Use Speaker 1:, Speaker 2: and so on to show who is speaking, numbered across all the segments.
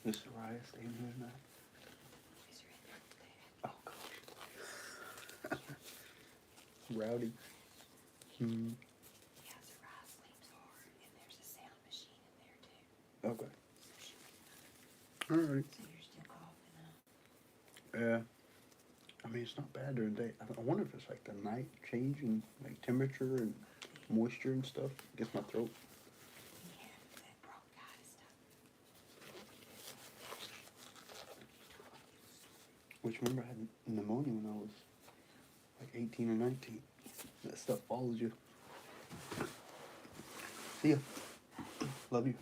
Speaker 1: Is Soraya staying here tonight? Oh, gosh. Rowdy. Hmm.
Speaker 2: Yeah, Soraya sleeps hard, and there's a sound machine in there too.
Speaker 1: Okay.
Speaker 2: So she
Speaker 1: Alright.
Speaker 2: So you're still coughing up.
Speaker 1: Yeah. I mean, it's not bad during the day. I wonder if it's like the night change in like temperature and moisture and stuff. Gets my throat.
Speaker 2: Yeah, that bronchitis stuff.
Speaker 1: Which remember I had pneumonia when I was like 18 or 19. That stuff follows you. See ya. Love you.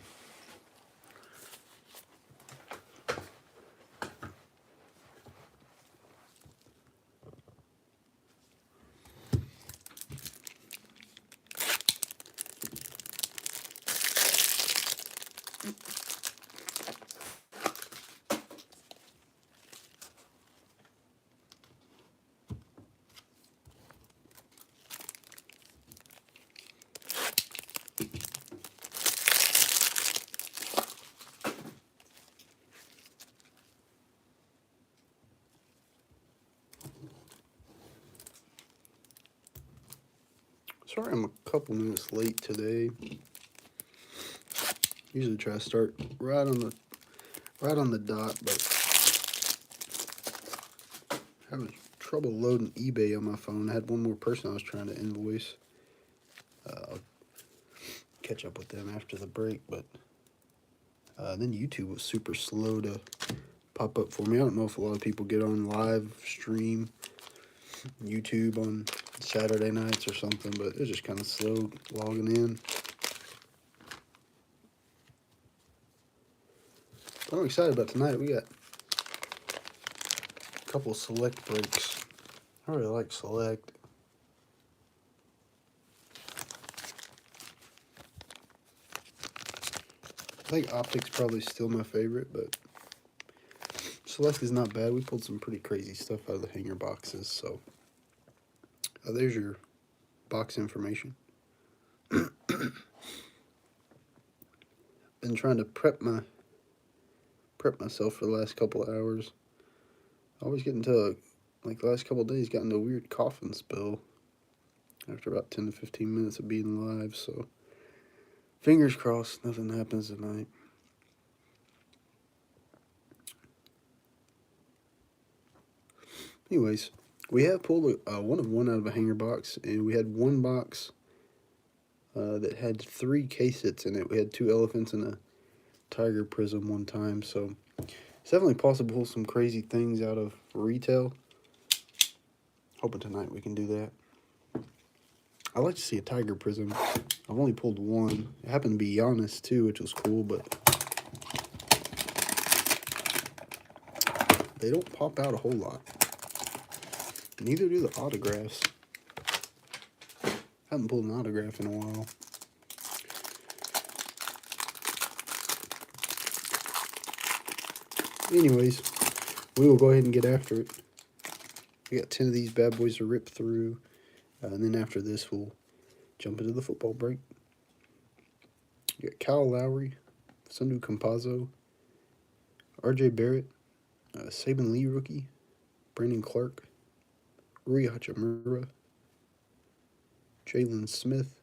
Speaker 1: Sorry I'm a couple minutes late today. Usually try to start right on the dot, but having trouble loading eBay on my phone. I had one more person I was trying to invoice. I'll catch up with them after the break, but then YouTube was super slow to pop up for me. I don't know if a lot of people get on live stream YouTube on Saturday nights or something, but it's just kind of slow logging in. But I'm excited about tonight. We got a couple select breaks. I really like select. I think optic's probably still my favorite, but select is not bad. We pulled some pretty crazy stuff out of the hanger boxes, so there's your box information. Been trying to prep myself for the last couple of hours. I always get into like the last couple of days got into a weird coughing spell after about 10 to 15 minutes of being live, so fingers crossed nothing happens tonight. Anyways, we have pulled one of one out of a hanger box, and we had one box that had 3 case hits in it. We had 2 elephants and a tiger prism one time, so it's definitely possible to pull some crazy things out of retail. Hoping tonight we can do that. I like to see a tiger prism. I've only pulled one. It happened to be Giannis too, which was cool, but they don't pop out a whole lot. Neither do the autographs. Haven't pulled an autograph in a while. Anyways, we will go ahead and get after it. We got 10 of these bad boys to rip through. And then after this, we'll jump into the football break. You got Kyle Lowry, Sundu Campazzo, R.J. Barrett, Saban Lee rookie, Brandon Clark, Rui Hachimura, Jalen Smith,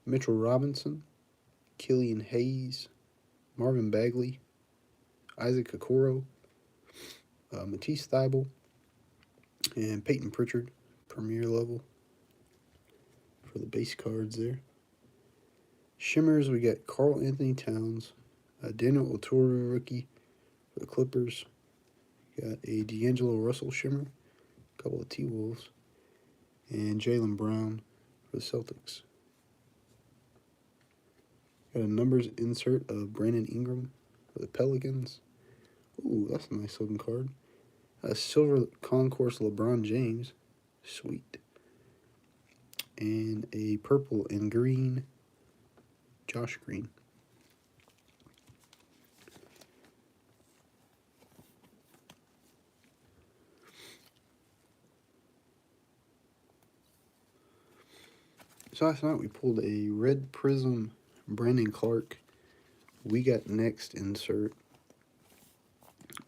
Speaker 1: Mitchell Robinson, Killian Hayes, Marvin Bagley, Isaac Okoro, Matisse Thybulle, and Peyton Pritchard, premier level for the base cards there. Shimmers, we got Karl Anthony Towns, Daniel Oturu rookie for the Clippers. Got a D'Angelo Russell shimmer, a couple of T-Wolves, and Jaylen Brown for the Celtics. Got a numbers insert of Brandon Ingram for the Pelicans. Ooh, that's a nice looking card. A silver concourse LeBron James. Sweet. And a purple and green Josh Green. So last night we pulled a red prism Brandon Clark. We got next insert.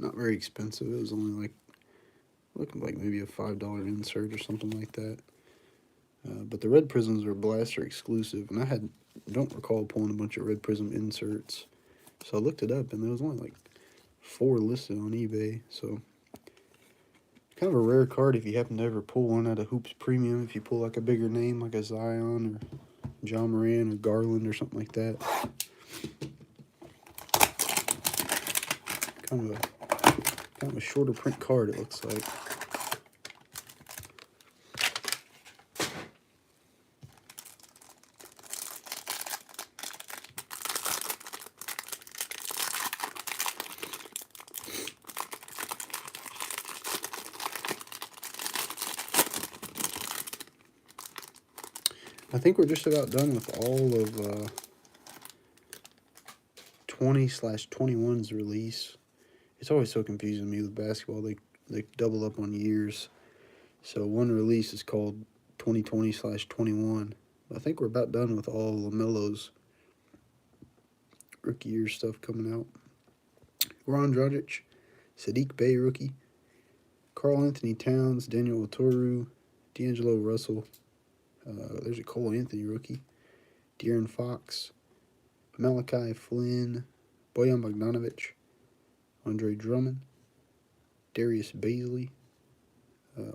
Speaker 1: Not very expensive. It was only like, looking like maybe a $5 insert or something like that. But the Red Prisms are Blaster exclusive, and I don't recall pulling a bunch of Red Prism inserts. So I looked it up, and there was only like 4 listed on eBay. So kind of a rare card if you happen to ever pull one at a Hoops Premium. If you pull like a bigger name like a Zion or John Moran or Garland or something like that. Kind of a shorter print card, it looks like. I think we're just about done with all of 20/21's release. It's always so confusing to me with basketball. They double up on years. So one release is called 2020/21. I think we're about done with all LaMelo's rookie year stuff coming out. Goran Dragic, Sadiq Bey rookie, Karl Anthony Towns, Daniel Oturu, D'Angelo Russell. There's a Cole Anthony rookie, De'Aaron Fox, Malachi Flynn, Bojan Bogdanovic, Andre Drummond, Darius Baisley,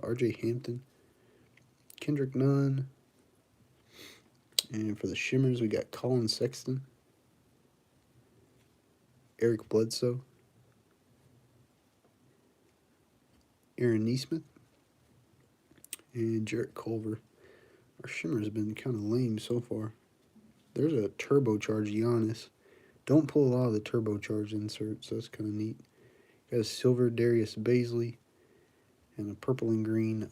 Speaker 1: R.J. Hampton, Kendrick Nunn, and for the Shimmers we got Colin Sexton, Eric Bledsoe, Aaron Nesmith, and Jarrett Culver. Our Shimmers have been kind of lame so far. There's a turbocharged Giannis. Don't pull a lot of the turbocharged inserts. That's kind of neat. Got a silver Darius Baisley and a purple and green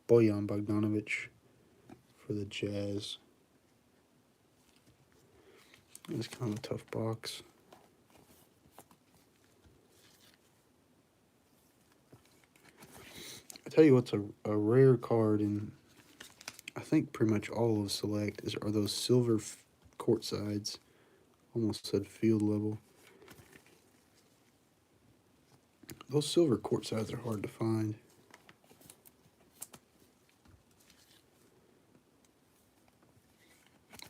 Speaker 1: Bojan Bogdanovic for the Jazz. It's kind of a tough box. I tell you what's a rare card in, I think pretty much all of Select are those silver court sides. Almost said field level. Those silver court sides are hard to find.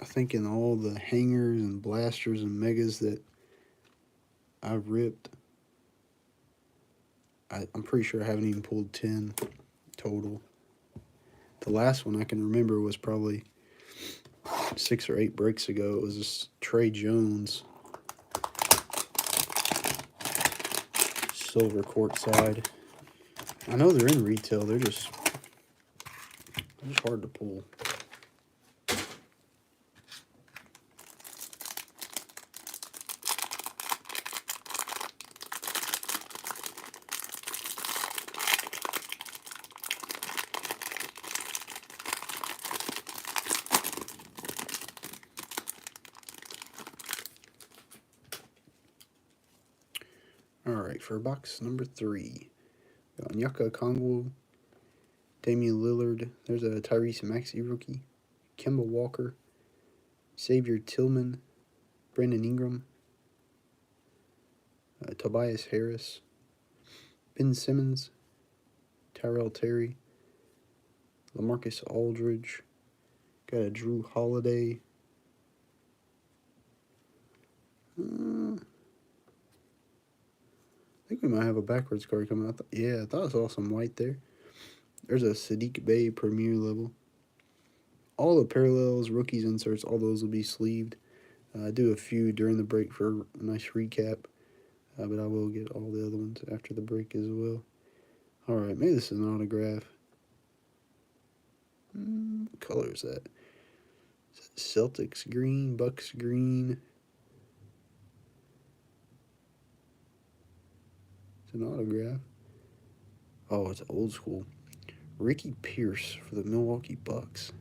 Speaker 1: I think in all the hangers and blasters and megas that I've ripped, I'm pretty sure I haven't even pulled 10 total. The last one I can remember was probably 6 or 8 breaks ago. It was this Trey Jones silver court side. I know they're in retail. They're just hard to pull. Alright, for box number 3, got Nyaka Okongwu, Damian Lillard. There's a Tyrese Maxey rookie, Kemba Walker, Xavier Tillman, Brandon Ingram, Tobias Harris, Ben Simmons, Tyrell Terry, LaMarcus Aldridge. Got a Drew Holiday. I think we might have a backwards card coming out. Yeah, I thought I saw some white there. There's a Sadiq Bey Premier level. All the parallels, rookies, inserts, all those will be sleeved. I do a few during the break for a nice recap, but I will get all the other ones after the break as well. Alright, maybe this is an autograph. What color is that? Celtics green, Bucks green. It's an autograph. Oh, it's old school. Ricky Pierce for the Milwaukee Bucks.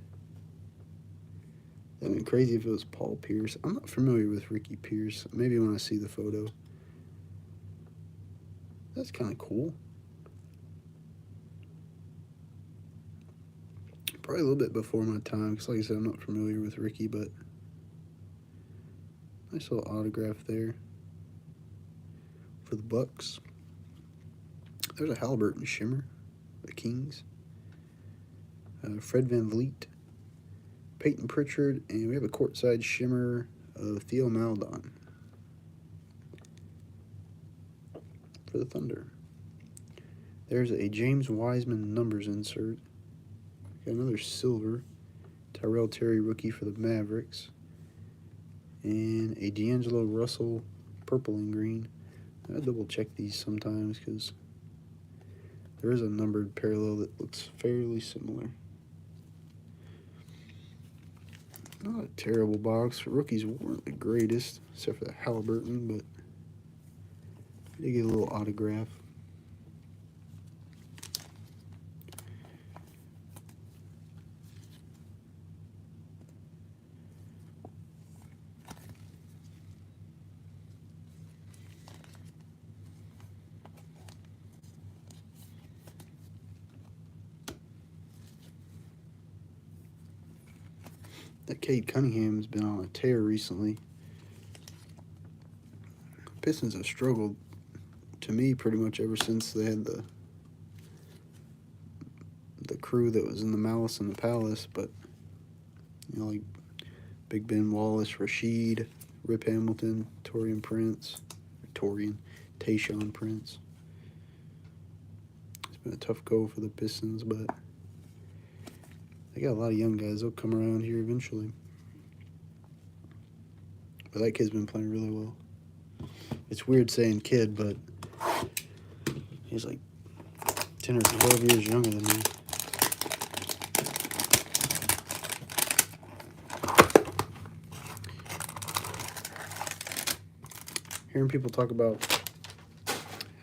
Speaker 1: That'd been crazy if it was Paul Pierce. I'm not familiar with Ricky Pierce. Maybe when I see the photo. That's kind of cool. Probably a little bit before my time, because like I said, I'm not familiar with Ricky, but nice little autograph there for the Bucks. There's a Halliburton shimmer, the Kings. Fred Van Vliet, Peyton Pritchard, and we have a courtside shimmer of Theo Maledon for the Thunder. There's a James Wiseman numbers insert. Got another silver Tyrell Terry rookie for the Mavericks. And a D'Angelo Russell purple and green. I double check these sometimes because there is a numbered parallel that looks fairly similar. Not a terrible box. Rookies weren't the greatest, except for the Halliburton, but I did get a little autograph. That Cade Cunningham's been on a tear recently. Pistons have struggled, to me, pretty much ever since they had the crew that was in the Malice in the Palace. But like Big Ben Wallace, Rasheed, Rip Hamilton, Tayshaun Prince. It's been a tough go for the Pistons, but they got a lot of young guys. They'll come around here eventually. But that kid's been playing really well. It's weird saying kid, but he's like 10 or 12 years younger than me. Hearing people talk about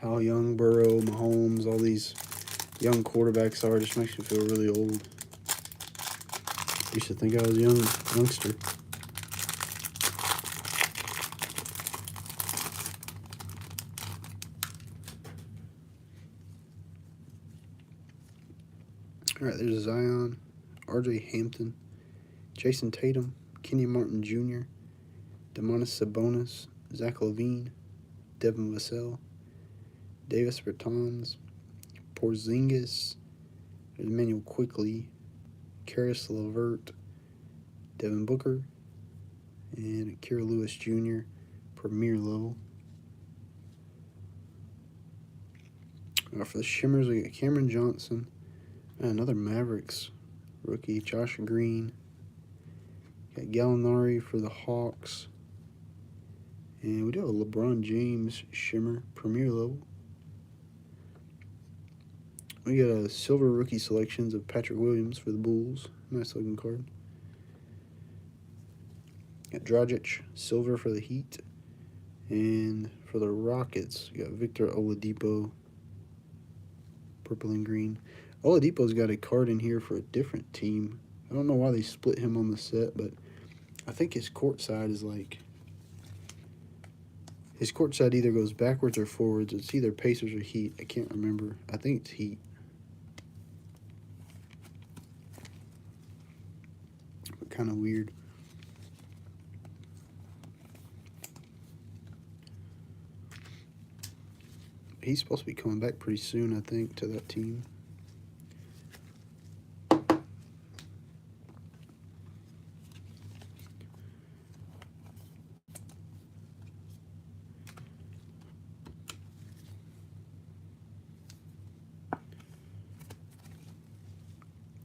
Speaker 1: how young Burrow, Mahomes, all these young quarterbacks are just makes me feel really old. I used to think I was a youngster. All right, there's Zion, R.J. Hampton, Jason Tatum, Kenyon Martin Jr., Domantas Sabonis, Zach LaVine, Devin Vassell, Davis Bertans, Porzingis, Emmanuel Quickly, Karis LeVert, Devin Booker, and Akira Lewis Jr., Premier level. For the Shimmers, we got Cameron Johnson, and another Mavericks rookie, Josh Green. Got Gallinari for the Hawks. And we do have a LeBron James shimmer, Premier level. We got a silver rookie selections of Patrick Williams for the Bulls. Nice looking card. Got Dragic, silver for the Heat. And for the Rockets, we got Victor Oladipo, purple and green. Oladipo's got a card in here for a different team. I don't know why they split him on the set, but I think his court side is like... His court side either goes backwards or forwards. It's either Pacers or Heat. I can't remember. I think it's Heat. But kind of weird. He's supposed to be coming back pretty soon, I think, to that team.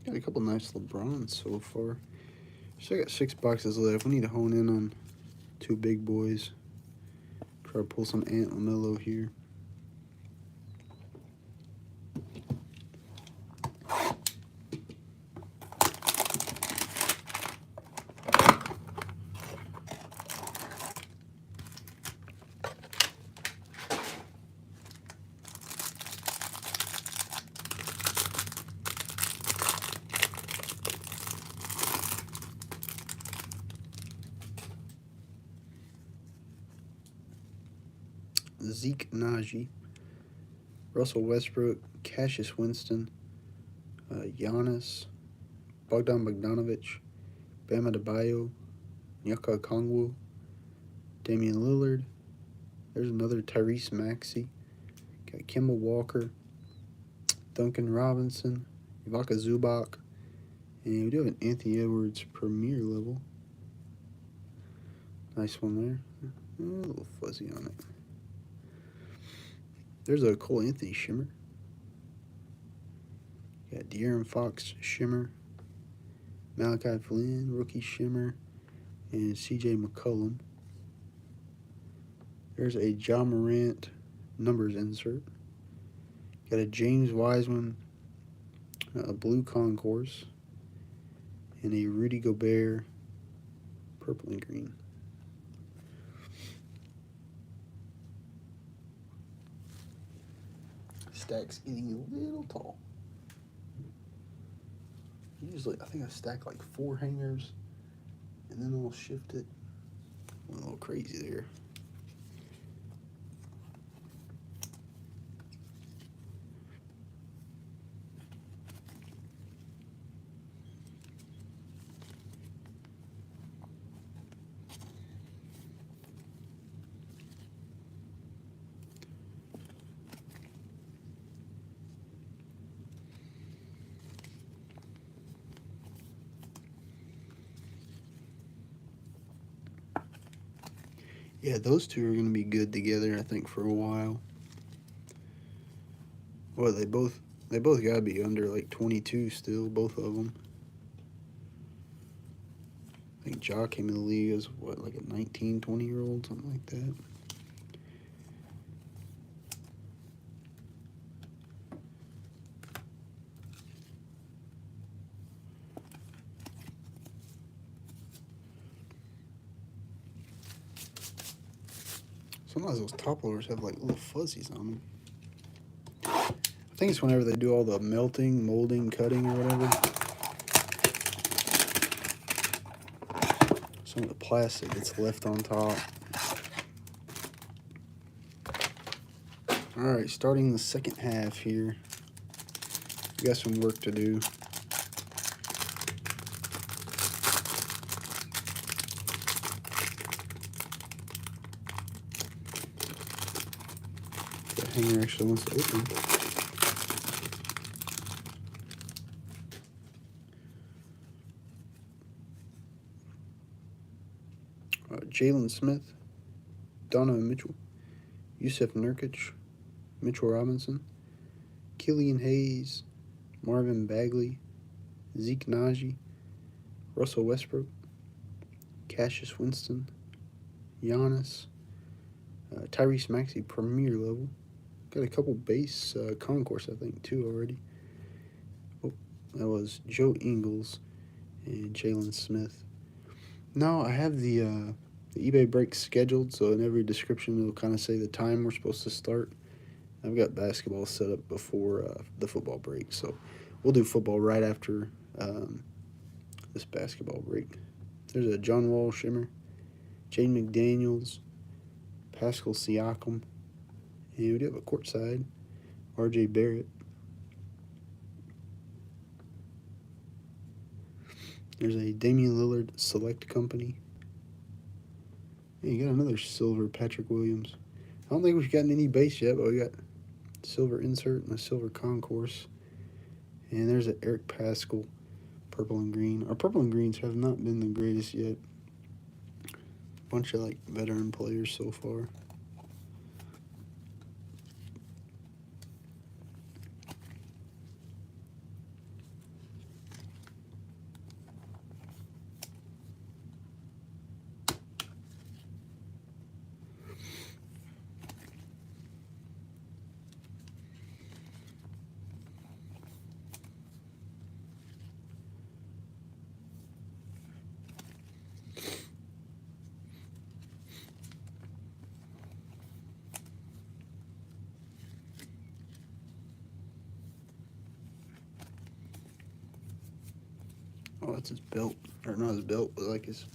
Speaker 1: Got a couple nice LeBrons so far. So I got 6 boxes left. We need to hone in on 2 big boys. Try to pull some Ant LaMelo here. Zeke Naji, Russell Westbrook, Cassius Winston, Giannis, Bogdan Bogdanovic, Bam Adebayo, Nyaka Okongwu, Damian Lillard. There's another Tyrese Maxey. Got Kemba Walker, Duncan Robinson, Ivaka Zubac, and we do have an Anthony Edwards Premier level. Nice one there. A little fuzzy on it. There's a Cole Anthony shimmer. Got De'Aaron Fox shimmer, Malachi Flynn rookie shimmer, and CJ McCollum. There's a Ja Morant numbers insert. Got a James Wiseman blue concourse, and a Rudy Gobert purple and green. Stack's getting a little tall. Usually, I think I stack like 4 hangers, and then I'll shift it. Went a little crazy there. Yeah, those two are going to be good together, I think, for a while. Well, they both got to be under like 22 still, both of them. I think Ja came in the league as, what, like a 19, 20-year-old, something like that. Sometimes those top loaders have like little fuzzies on them. I think it's whenever they do all the melting, molding, cutting, or whatever. Some of the plastic gets left on top. Alright, starting the second half here. We got some work to do. The hanger actually wants to open. Jalen Smith, Donovan Mitchell, Yusuf Nurkic, Mitchell Robinson, Killian Hayes, Marvin Bagley, Zeke Naji, Russell Westbrook, Cassius Winston, Giannis, Tyrese Maxey Premier level. Got a couple base concourse, I think, too, already. Oh, that was Joe Ingles and Jalen Smith. No, I have the eBay break scheduled, so in every description it'll kind of say the time we're supposed to start. I've got basketball set up before the football break, so we'll do football right after this basketball break. There's a John Wall shimmer, Jaden McDaniels, Pascal Siakam, and we do have a courtside RJ Barrett. There's a Damian Lillard Select Company. And you got another silver Patrick Williams. I don't think we've gotten any base yet, but we got silver insert and a silver concourse. And there's an Eric Pascal purple and green. Our purple and greens have not been the greatest yet. Bunch of like veteran players so far. Oh, that's his belt. Or not his belt, but like his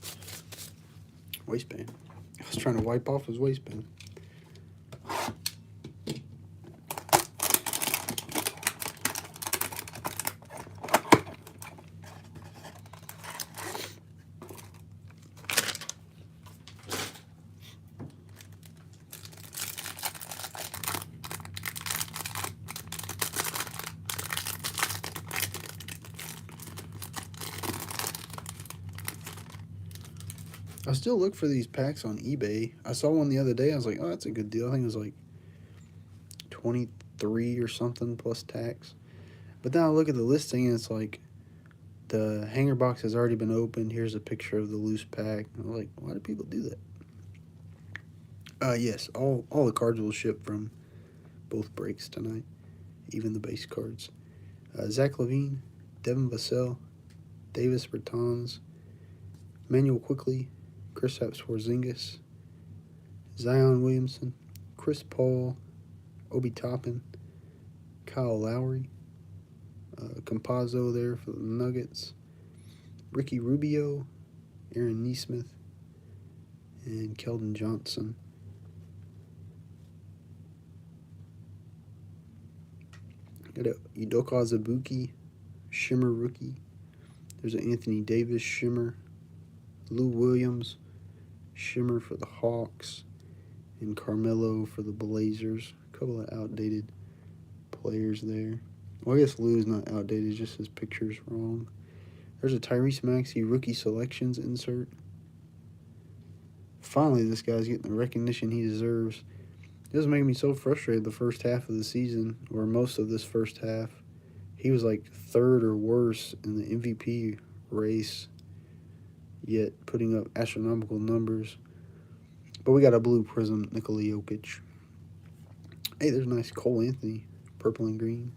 Speaker 1: waistband. I was trying to wipe off his waistband. I still look for these packs on eBay. I saw one the other day. I was like, oh, that's a good deal. I think it was like 23 or something plus tax. But then I look at the listing and it's like the hanger box has already been opened. Here's a picture of the loose pack. And I'm like, why do people do that? Yes, all the cards will ship from both breaks tonight, even the base cards. Zach Levine, Devin Vassell, Davis Bertans, Manuel Quickly, Kristaps Porzingis, Zion Williamson, Chris Paul, Obi Toppin, Kyle Lowry, Compazzo there for the Nuggets, Ricky Rubio, Aaron Nesmith, and Keldon Johnson. Got a Udoka Azubuike, Shimmer rookie. There's an Anthony Davis Shimmer, Lou Williams Shimmer for the Hawks, and Carmelo for the Blazers. A couple of outdated players there. Well, I guess Lou's not outdated, just his picture's wrong. There's a Tyrese Maxey rookie selections insert. Finally, this guy's getting the recognition he deserves. It was making me so frustrated the first half of the season, or most of this first half. He was like third or worse in the MVP race, yet putting up astronomical numbers. But we got a blue prism, Nikola Jokic. Hey, there's a nice Cole Anthony, purple and green.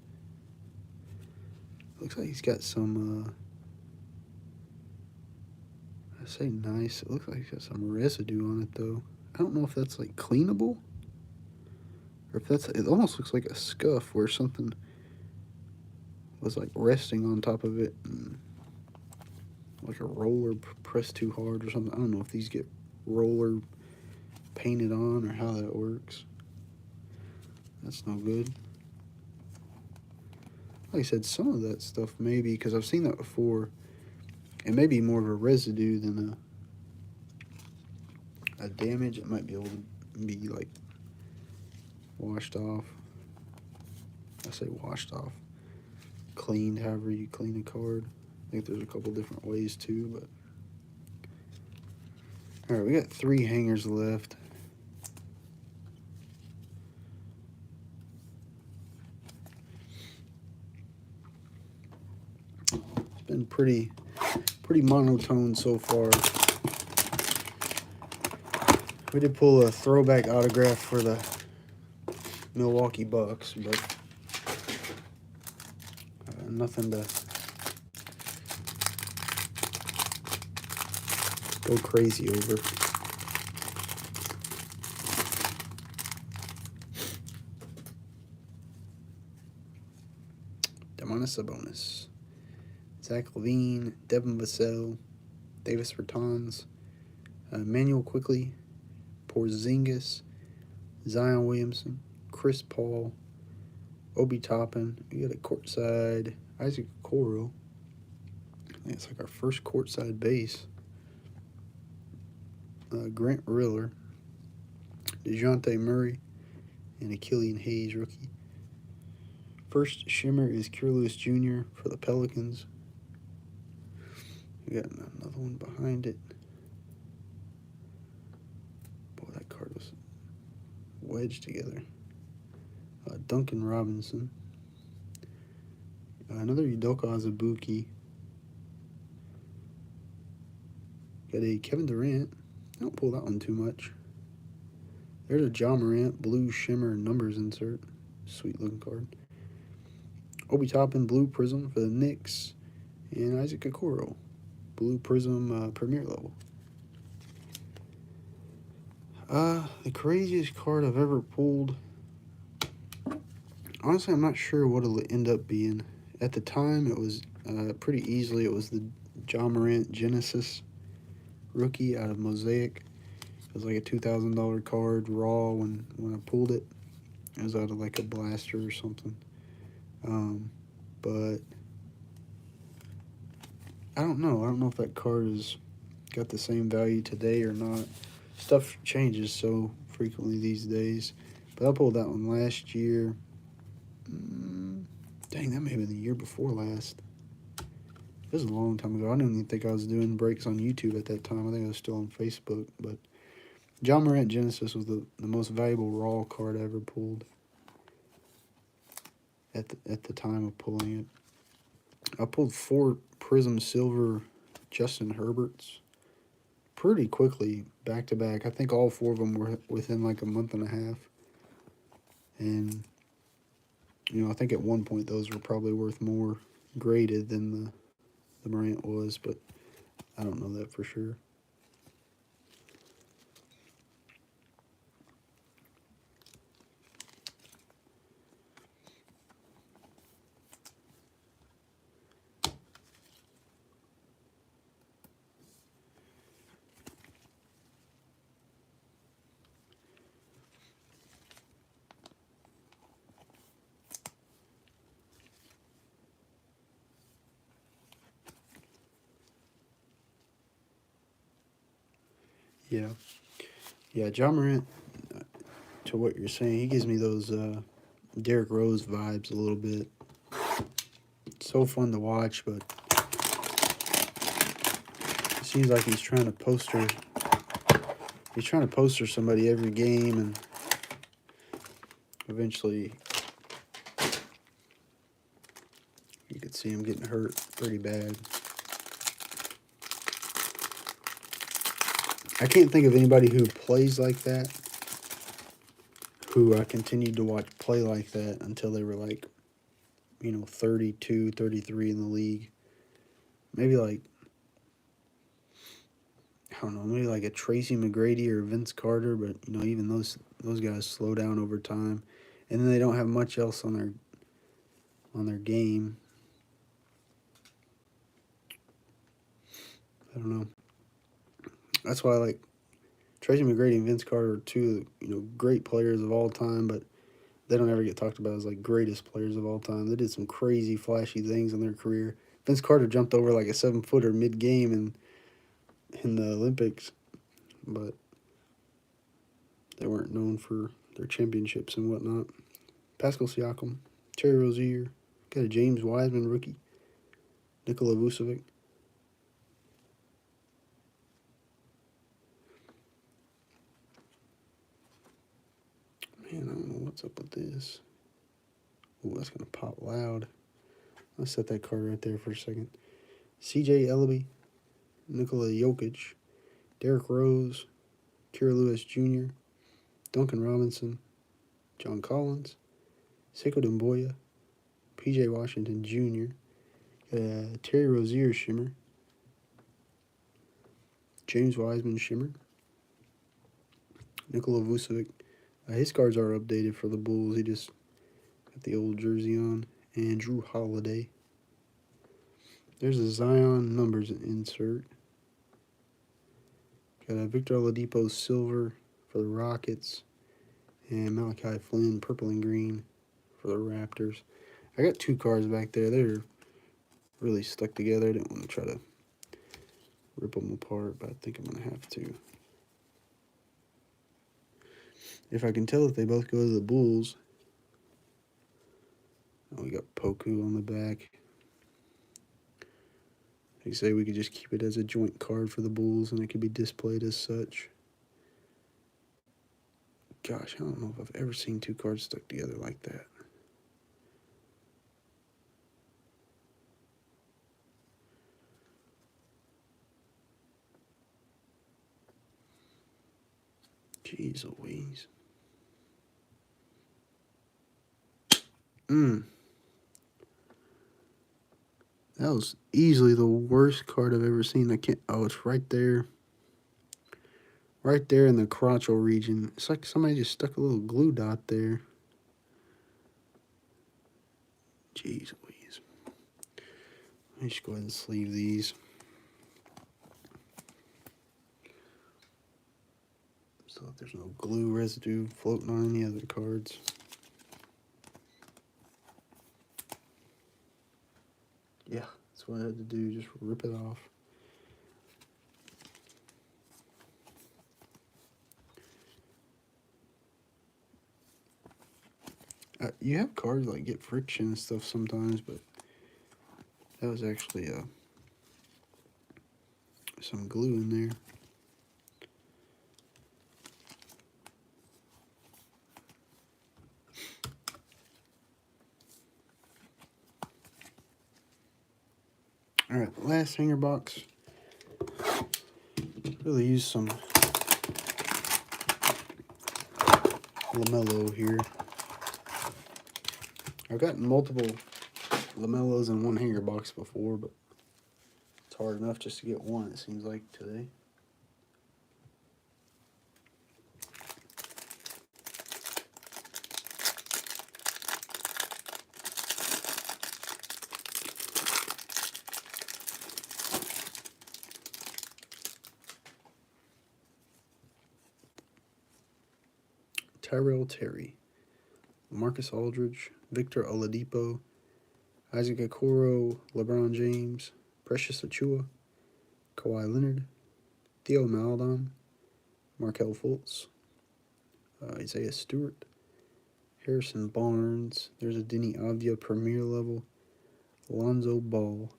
Speaker 1: Looks like he's got some, I say nice, it looks like he's got some residue on it though. I don't know if that's like cleanable, or if that's, it almost looks like a scuff where something was like resting on top of it, and like a roller pressed too hard or something. I don't know if these get roller painted on or how that works. That's no good. Like I said, some of that stuff maybe, because I've seen that before, it may be more of a residue than a damage. It might be able to be like washed off. I say washed off. Cleaned, however you clean a card. I think there's a couple different ways too, but alright, we got 3 hangers left. It's been pretty monotone so far. We did pull a throwback autograph for the Milwaukee Bucks, but nothing to go crazy over. Domantas Sabonis, Zach Levine, Devin Vassell, Davis Bertans, Manuel Quickly, Porzingis, Zion Williamson, Chris Paul, Obi Toppin. We got a courtside Isaac Okoro. I think it's like our first courtside base. Grant Riller, DeJounte Murray, and a Killian Hayes rookie. First shimmer is Kira Lewis Jr. for the Pelicans. We got another one behind it. Boy, that card was wedged together. Duncan Robinson. Another Udoka Azubuike. Got a Kevin Durant. I don't pull that one too much. There's a Ja Morant blue shimmer numbers insert. Sweet looking card. Obi Toppin blue prism for the Knicks. And Isaac Okoro blue prism premier level. The craziest card I've ever pulled. Honestly, I'm not sure what it'll end up being. At the time, it was pretty easily. It was the Ja Morant Genesis rookie out of Mosaic. It was like a $2,000 card raw when I pulled it. It was out of like a blaster or something. But I don't know. I don't know if that card has got the same value today or not. Stuff changes so frequently these days. But I pulled that one last year. Dang, that may have been the year before last. It was a long time ago. I didn't even think I was doing breaks on YouTube at that time. I think I was still on Facebook. But John Morant Genesis was the most valuable raw card I ever pulled at the time of pulling it. I pulled 4 Prism Silver Justin Herberts pretty quickly, back to back. I think all 4 of them were within like a month and a half. And, I think at one point those were probably worth more graded than the Morant was, but I don't know that for sure. Yeah. Yeah, John Morant, to what you're saying, he gives me those Derrick Rose vibes a little bit. So fun to watch, but it seems like he's trying to poster. He's trying to poster somebody every game, and eventually you could see him getting hurt pretty bad. I can't think of anybody who plays like that, who I continued to watch play like that until they were like, 32, 33 in the league. Maybe like, I don't know, maybe like a Tracy McGrady or Vince Carter, but even those guys slow down over time, and then they don't have much else on their game. I don't know. That's why I like Tracy McGrady and Vince Carter are two great players of all time, but they don't ever get talked about as like greatest players of all time. They did some crazy flashy things in their career. Vince Carter jumped over like a 7-footer mid game in the Olympics, but they weren't known for their championships and whatnot. Pascal Siakam, Terry Rozier, got a James Wiseman rookie, Nikola Vucevic. Man, I don't know what's up with this. Oh, that's going to pop loud. I'll set that card right there for a second. CJ Ellaby, Nikola Jokic, Derrick Rose, Kira Lewis Jr., Duncan Robinson, John Collins, Sekou Doumbouya, PJ Washington Jr., Terry Rozier Shimmer, James Wiseman Shimmer, Nikola Vucevic. His cards are updated for the Bulls. He just got the old jersey on. And Drew Holiday. There's a Zion numbers insert. Got a Victor Oladipo silver for the Rockets. And Malachi Flynn purple and green for the Raptors. I got 2 cards back there. They're really stuck together. I didn't want to try to rip them apart, but I think I'm going to have to. If I can tell if they both go to the Bulls. Oh, we got Poku on the back. They say we could just keep it as a joint card for the Bulls and it could be displayed as such. Gosh, I don't know if I've ever seen 2 cards stuck together like that. Jeez Louise. That was easily the worst card I've ever seen. I can't. Oh, it's right there. Right there in the crotchal region. It's like somebody just stuck a little glue dot there. Jeez Louise. Let me just go ahead and sleeve these. So that there's no glue residue floating on any other cards. Yeah, that's what I had to do. Just rip it off. You have cards like get friction and stuff sometimes, but that was actually some glue in there. Alright, last hanger box. Really use some LaMelo here. I've gotten multiple LaMelos in one hanger box before, but it's hard enough just to get one, it seems like, today. Tyrell Terry, Marcus Aldridge, Victor Oladipo, Isaac Okoro, LeBron James, Precious Achua, Kawhi Leonard, Theo Maledon, Markelle Fultz, Isaiah Stewart, Harrison Barnes. There's a Denny Avdia Premier level, Lonzo Ball.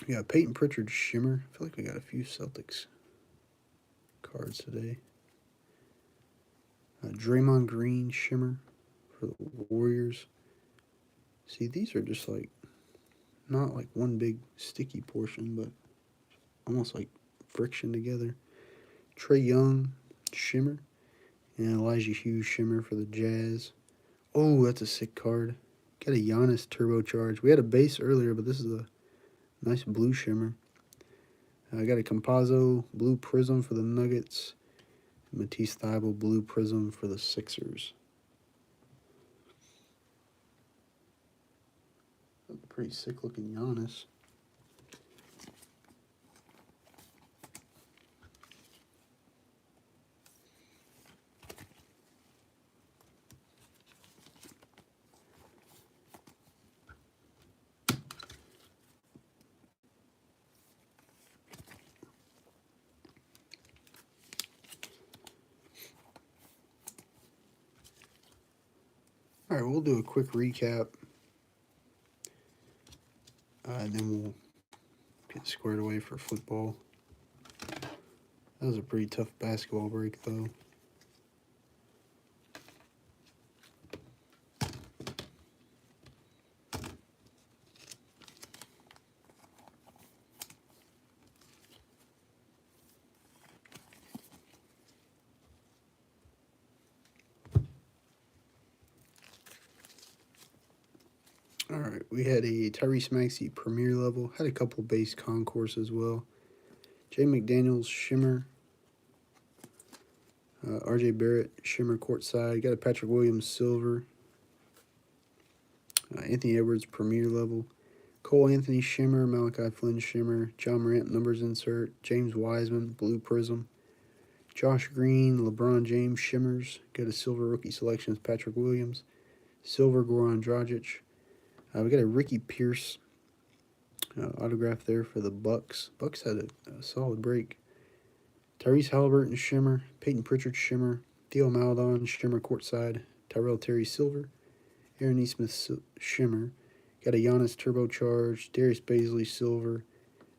Speaker 1: We got Peyton Pritchard Shimmer. I feel like we got a few Celtics cards today. Draymond Green Shimmer for the Warriors. See, these are just like, not like one big sticky portion, but almost like friction together. Trae Young Shimmer and Elijah Hughes Shimmer for the Jazz. Oh, that's a sick card. Got a Giannis Turbocharge. We had a base earlier, but this is a nice blue shimmer. I got a Compazzo Blue Prism for the Nuggets. Matisse Thybulle Blue Prism for the Sixers. Pretty sick looking Giannis. All right, we'll do a quick recap. And then we'll get squared away for football. That was a pretty tough basketball break, though. All right, we had a Tyrese Maxey Premier level. Had a couple base concourse as well. Jay McDaniels Shimmer. RJ Barrett Shimmer courtside. Got a Patrick Williams Silver. Anthony Edwards Premier level. Cole Anthony Shimmer. Malachi Flynn Shimmer. John Morant Numbers Insert. James Wiseman Blue Prism. Josh Green LeBron James Shimmers. Got a Silver Rookie Selections Patrick Williams. Silver Goran Dragic. We got a Ricky Pierce autograph there for the Bucks. Bucks had a solid break. Tyrese Halliburton Shimmer, Peyton Pritchard Shimmer, Theo Maledon Shimmer courtside, Tyrell Terry Silver, Aaron Nesmith Shimmer. Got a Giannis Turbocharged, Darius Baisley Silver,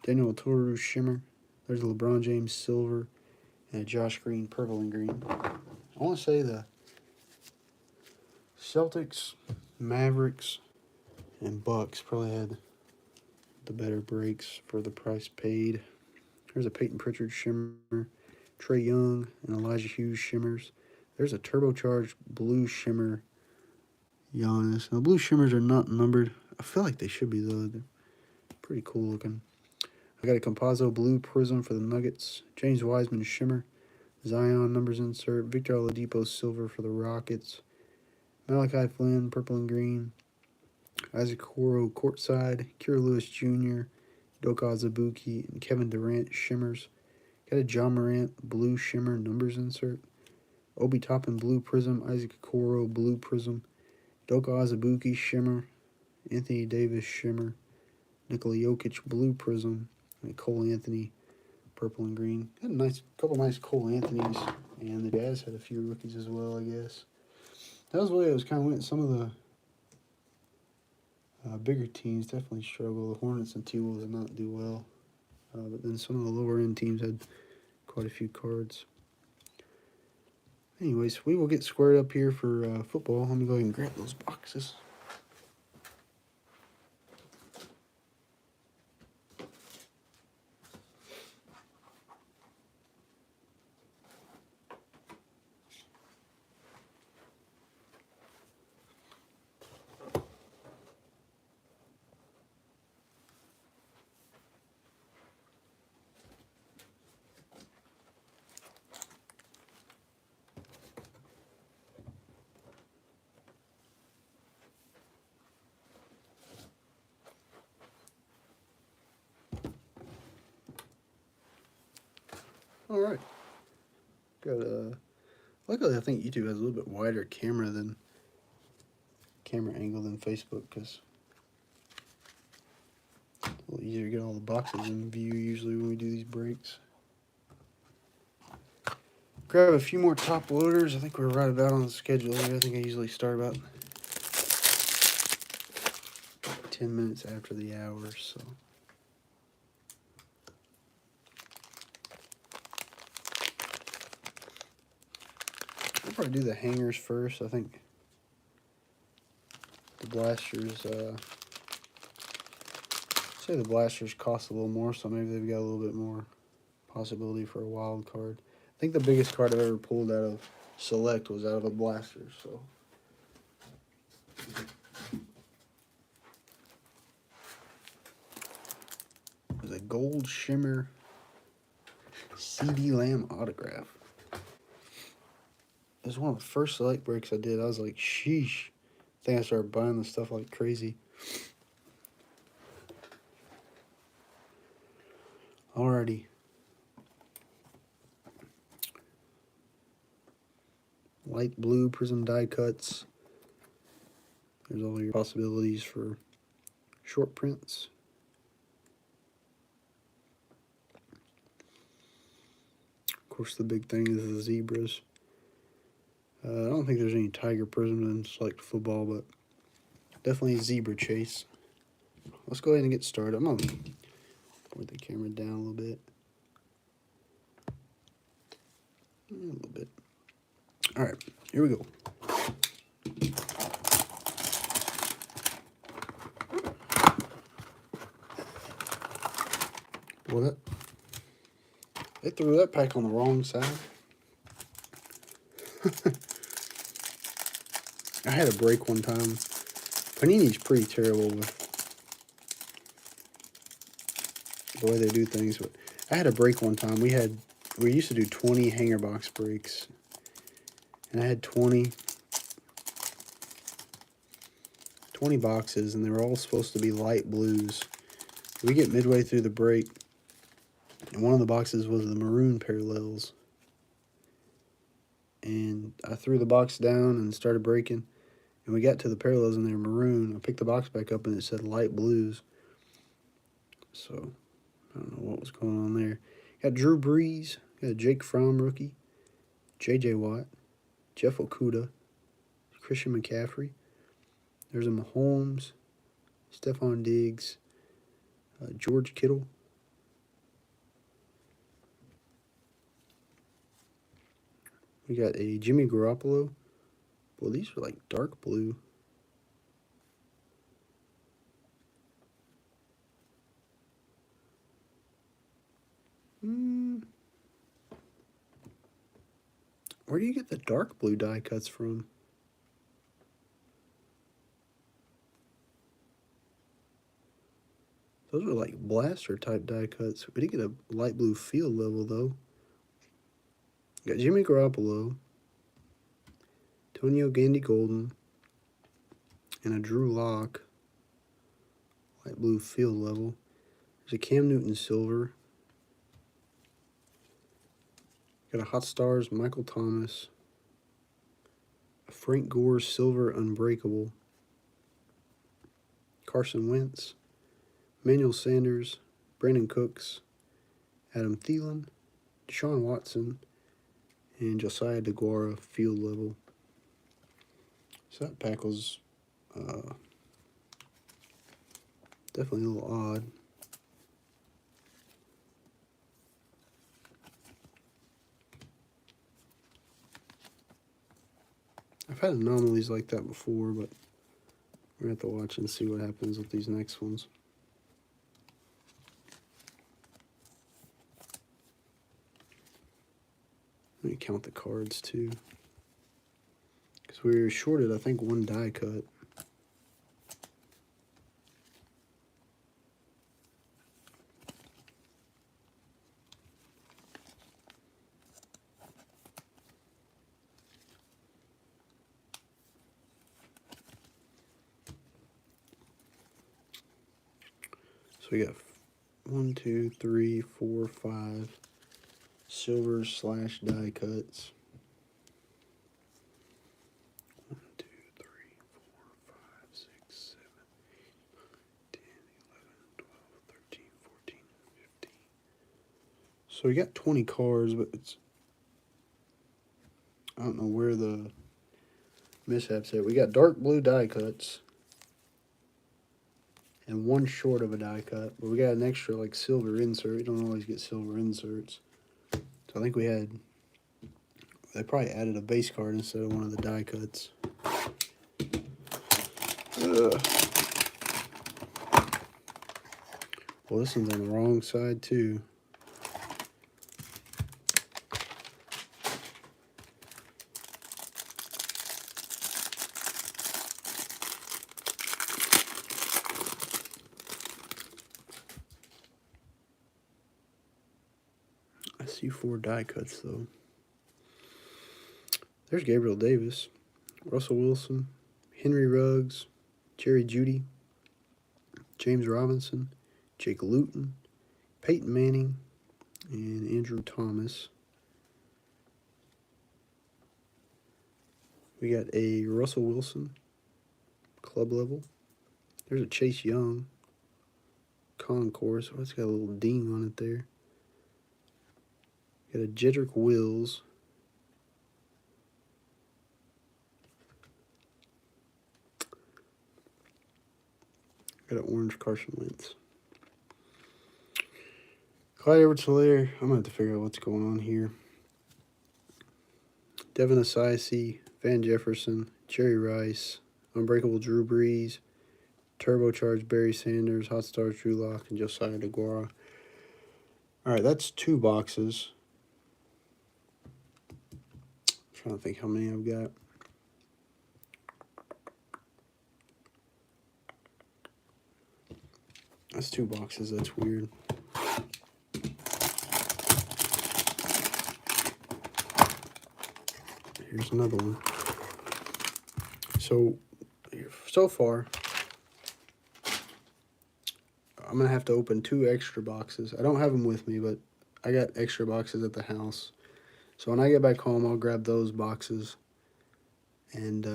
Speaker 1: Daniel Toru Shimmer. There's a LeBron James Silver, and a Josh Green Purple and Green. I want to say the Celtics, Mavericks, and Bucks probably had the better breaks for the price paid. There's a Peyton Pritchard Shimmer, Trae Young, and Elijah Hughes Shimmers. There's a Turbocharged Blue Shimmer Giannis. Now, the Blue Shimmers are not numbered. I feel like they should be, though. They're pretty cool looking. I got a Compazzo Blue Prism for the Nuggets, James Wiseman Shimmer, Zion Numbers Insert, Victor Oladipo Silver for the Rockets, Malachi Flynn Purple and Green, Isaac Okoro courtside, Kira Lewis Jr., Doka Azubuike, and Kevin Durant Shimmers. Got a John Morant Blue Shimmer Numbers Insert. Obi Toppin Blue Prism, Isaac Okoro Blue Prism, Doka Azubuike Shimmer, Anthony Davis Shimmer, Nikola Jokic Blue Prism, and Cole Anthony Purple and Green. Had a couple nice Cole Anthonys, and the Jazz had a few rookies as well, I guess. That was the way I was kind of went. Some of the Bigger teams definitely struggle. The Hornets and T-Wolves did not do well. But then some of the lower end teams had quite a few cards. Anyways, we will get squared up here for football. Let me go ahead and grab those boxes. All right. Got a. Luckily, I think YouTube has a little bit wider camera angle than Facebook, because it's a little easier to get all the boxes in view usually when we do these breaks. Grab a few more top loaders. I think we're right about on the schedule here. I think I usually start about 10 minutes after the hour, so. I'll probably do the hangers first. I think the blasters, say the blasters cost a little more, so maybe they've got a little bit more possibility for a wild card. I think the biggest card I've ever pulled out of Select was out of a blaster, so. It was a gold shimmer CD Lamb autograph. It was one of the first Select breaks I did. I was like, sheesh. I think I started buying the stuff like crazy. Alrighty. Light blue prism die cuts. There's all your possibilities for short prints. Of course, the big thing is the zebras. I don't think there's any tiger prism in Select football, but definitely a zebra chase. Let's go ahead and get started. I'm going to point the camera down a little bit. A little bit. All right, here we go. What? They threw that pack on the wrong side. I had a break one time. Panini's pretty terrible with the way they do things, but I had a break one time. We used to do 20 hanger box breaks, and I had 20 boxes, and they were all supposed to be light blues. We get midway through the break, and one of the boxes was the maroon parallels. And I threw the box down and started breaking, and we got to the parallels and they were maroon. I picked the box back up and it said light blues. So I don't know what was going on there. Got Drew Brees, got Jake Fromm rookie, J.J. Watt, Jeff Okuda, Christian McCaffrey. There's a Mahomes, Stephon Diggs, George Kittle. We got a Jimmy Garoppolo. Well, these are like dark blue. Where do you get the dark blue die cuts from? Those are like blaster type die cuts. We did get a light blue field level though. Got Jimmy Garoppolo, Antonio Gandy Golden, and a Drew Lock light blue field level. There's a Cam Newton silver. Got a Hot Stars Michael Thomas, a Frank Gore silver unbreakable, Carson Wentz, Emmanuel Sanders, Brandon Cooks, Adam Thielen, Deshaun Watson, and Josiah DeGuara field level. So that pack was Definitely a little odd. I've had anomalies like that before, but we're going to have to watch and see what happens with these next ones. Let me count the cards too. Because we were shorted, I think, one die cut. So we got 1, 2, 3, 4, 5 silver slash die cuts. 1, 2, 3, 4, 5, 6, 7, 10, 11, 12, 13, 14, 15. So we got 20 cards, but it's, I don't know where the mishaps at. We got dark blue die cuts and one short of a die cut, but we got an extra like silver insert. We don't always get silver inserts. So I think they probably added a base card instead of one of the die cuts. Ugh. Well, this one's on the wrong side too. I see 4 die cuts though. There's Gabriel Davis, Russell Wilson, Henry Ruggs, Jerry Jeudy, James Robinson, Jake Luton, Peyton Manning, and Andrew Thomas. We got a Russell Wilson, club level. There's a Chase Young, concourse. Oh, it's got a little ding on it there. Got a Jedrick Wills. Got an orange Carson Wentz. Clyde Edwards-Helaire. I'm going to have to figure out what's going on here. Devin Asiasi, Van Jefferson, Jerry Rice, Unbreakable Drew Brees, Turbocharged Barry Sanders, Hot Stars Drew Lock, and Josiah DeGuara. All right, that's 2 boxes. I'm trying to think how many I've got. That's 2 boxes. That's weird. Here's another one. So far, I'm going to have to open 2 extra boxes. I don't have them with me, but I got extra boxes at the house. So when I get back home, I'll grab those boxes and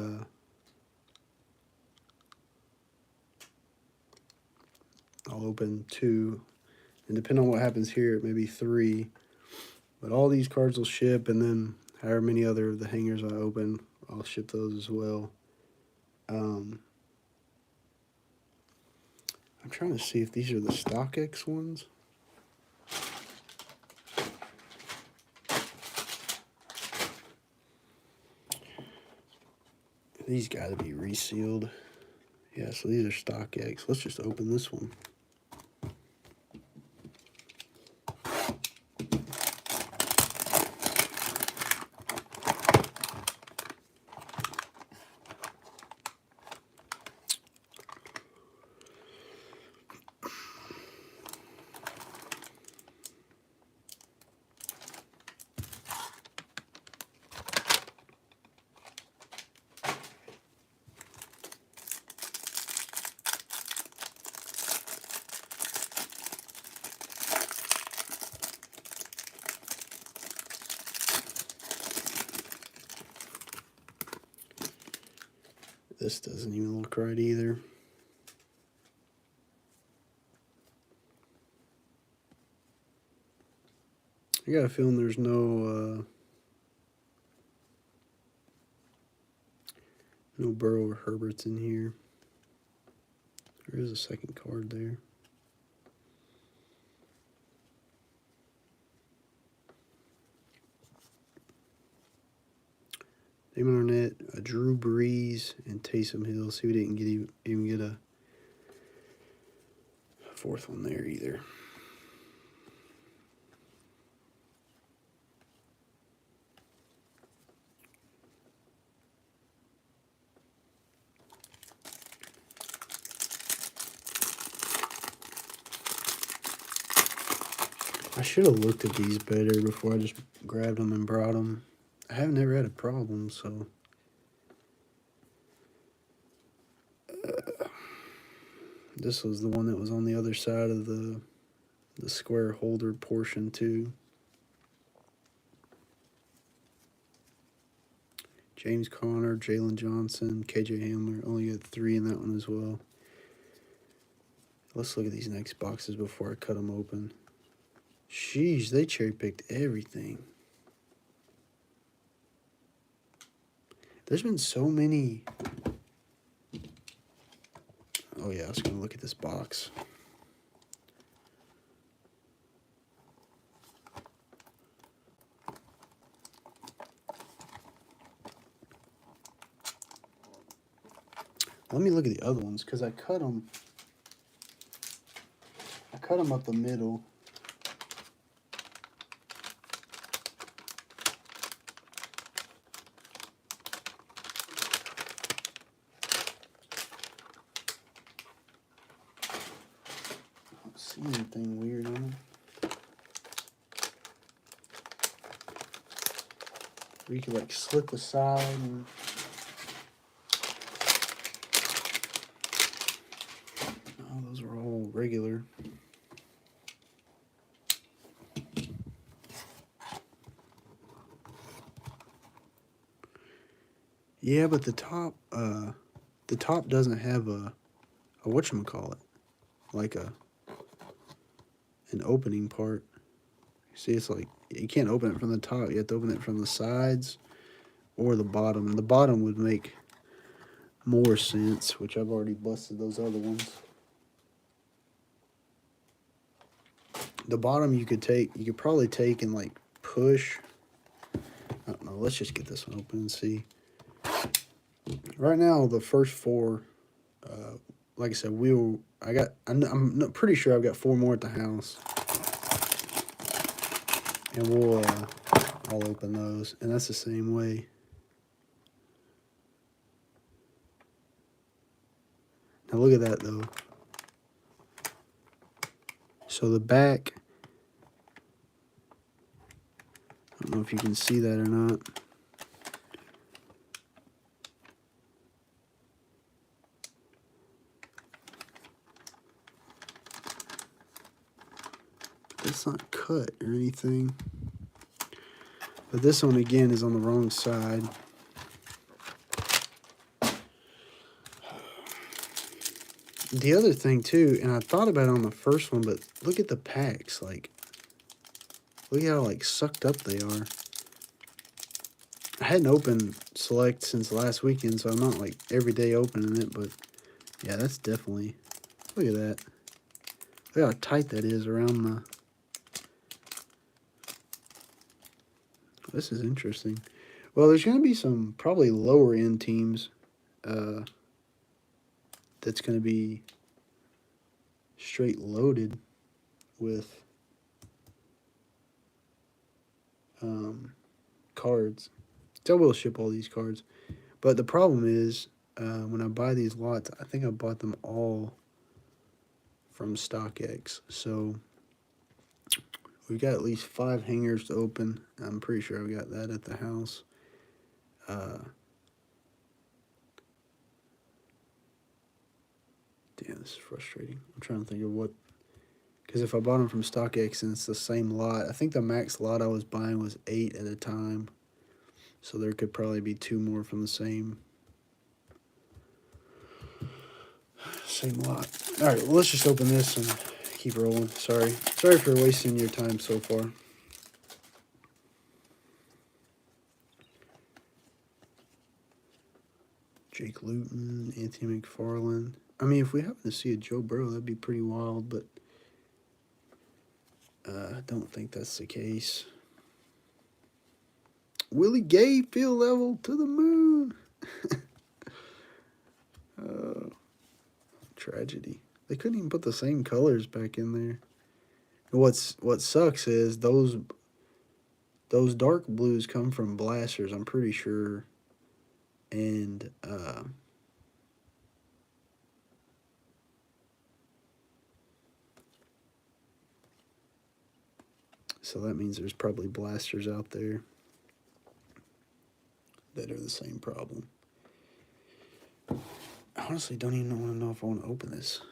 Speaker 1: I'll open 2. And depending on what happens here, it may be 3. But all these cards will ship, and then however many other of the hangers I open, I'll ship those as well. I'm trying to see if these are the StockX ones. These got to be resealed. Yeah, so these are StockX. Let's just open this one. This doesn't even look right either. I got a feeling there's no Burrow or Herberts in here. There is a second card there. Damon Arnett, Drew Brees, and Taysom Hill. See, we didn't even get a fourth one there either. I should have looked at these better before I just grabbed them and brought them. I have never had a problem, so. This was the one that was on the other side of the square holder portion too. James Conner, Jalen Johnson, KJ Hamler. Only got 3 in that one as well. Let's look at these next boxes before I cut them open. Sheesh, they cherry picked everything. There's been so many. Oh yeah, I was gonna look at this box. Let me look at the other ones because I cut them. I cut them up the middle. I don't see anything weird on them. Where you could like slit the side and. Oh, those were all regular. Yeah, but the top doesn't have a whatchamacallit, like an opening part. See, it's like you can't open it from the top. You have to open it from the sides or the bottom. And the bottom would make more sense, which I've already busted those other ones. The bottom you could probably take and like push. I don't know. Let's just get this one open and see. Right now, the first 4, like I said, I'm pretty sure I've got 4 more at the house. And I'll open those. And that's the same way. Now look at that though. So the back, I don't know if you can see that or not. It's not cut or anything. But this one again is on the wrong side. The other thing too, and I thought about it on the first one, but look at the packs. Like, look how like sucked up they are. I hadn't opened Select since last weekend, so I'm not like every day opening it, but yeah, that's definitely, look at that. Look how tight that is around the, this is interesting. Well, there's going to be some probably lower end teams that's going to be straight loaded with cards. So we'll ship all these cards. But the problem is, when I buy these lots, I think I bought them all from StockX. So we've got at least 5 hangers to open. I'm pretty sure I've got that at the house. Damn, this is frustrating. I'm trying to think of what, because if I bought them from StockX and it's the same lot, I think the max lot I was buying was 8 at a time. So there could probably be 2 more from the same lot. All right, well, let's just open this and keep rolling. Sorry for wasting your time so far. Jake Luton, Anthony McFarland, I mean, if we happen to see a Joe Burrow, that'd be pretty wild, but I don't think that's the case. Willie Gay, field level to the moon. uh, Tragedy. They couldn't even put the same colors back in there. What sucks is those dark blues come from blasters, I'm pretty sure, and so that means there's probably blasters out there that are the same problem. I honestly don't even want to know if I want to open this.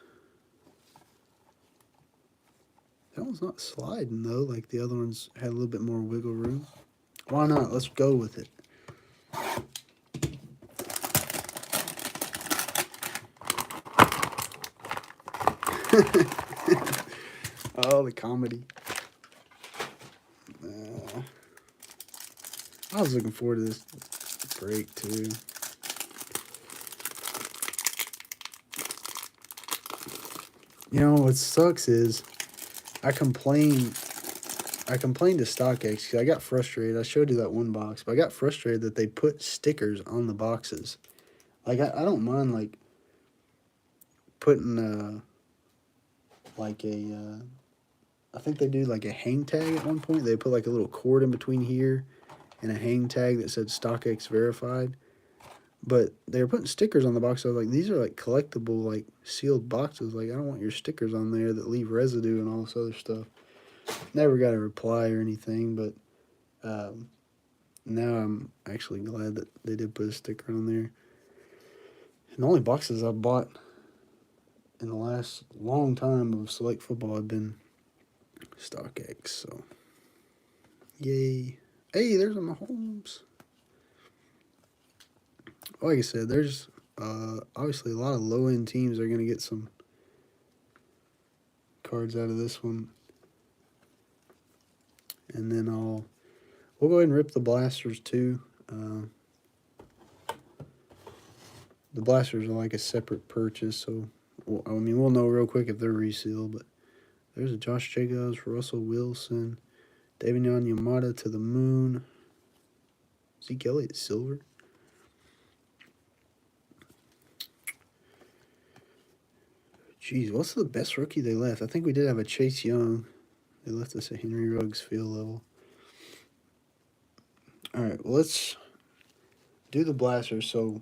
Speaker 1: That one's not sliding though, like the other ones had a little bit more wiggle room. Why not? Let's go with it. Oh, the comedy. I was looking forward to this break too. You know what sucks is I complained to StockX because I got frustrated. I showed you that one box, but I got frustrated that they put stickers on the boxes. Like I don't mind like putting I think they do like a hang tag at one point. They put like a little cord in between here and a hang tag that said StockX verified. But they were putting stickers on the box. I was like, these are like collectible, like sealed boxes. Like I don't want your stickers on there that leave residue and all this other stuff. Never got a reply or anything, but now I'm actually glad that they did put a sticker on there. And the only boxes I've bought in the last long time of Select Football have been StockX. So, yay. Hey, there's a Mahomes. Like I said, there's obviously a lot of low-end teams are going to get some cards out of this one. And then we'll go ahead and rip the blasters too. The blasters are like a separate purchase, so we'll know real quick if they're resealed. But there's a Josh Jacobs, Russell Wilson, Davion Yamada to the moon, Zeke Elliott silver. Jeez, what's the best rookie they left? I think we did have a Chase Young. They left us a Henry Ruggs field level. All right, well, let's do the blasters. So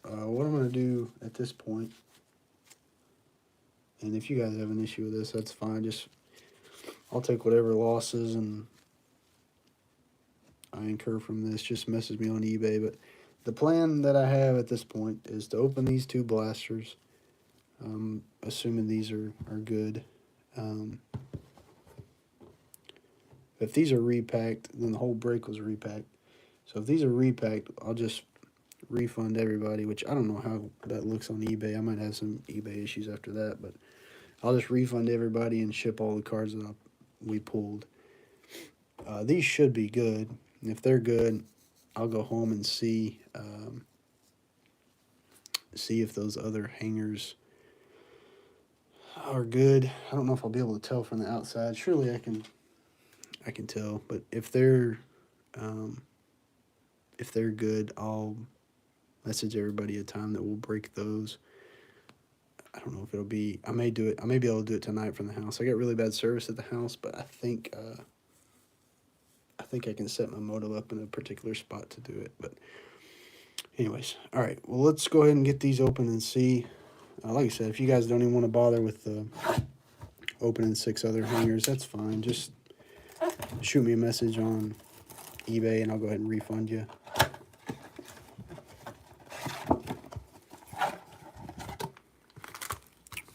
Speaker 1: what I'm going to do at this point, and if you guys have an issue with this, that's fine. I'll take whatever losses and I incur from this. Just message me on eBay. But the plan that I have at this point is to open these two blasters, assuming these are good. If these are repacked, then the whole break was repacked. So if these are repacked, I'll just refund everybody, which I don't know how that looks on eBay. I might have some eBay issues after that, but I'll just refund everybody and ship all the cards that we pulled. These should be good. If they're good, I'll go home and see if those other hangers are good. I don't know if I'll be able to tell from the outside. Surely I can tell, but if they're good, I'll message everybody a time that we'll break those. I don't know if it'll be. I may do it. I may be able to do it tonight from the house. I got really bad service at the house, but I think I can set my moto up in a particular spot to do it. But anyways, all right. Well, let's go ahead and get these open and see. Like I said, if you guys don't even want to bother with opening 6 other hangers, that's fine. Just shoot me a message on eBay, and I'll go ahead and refund you.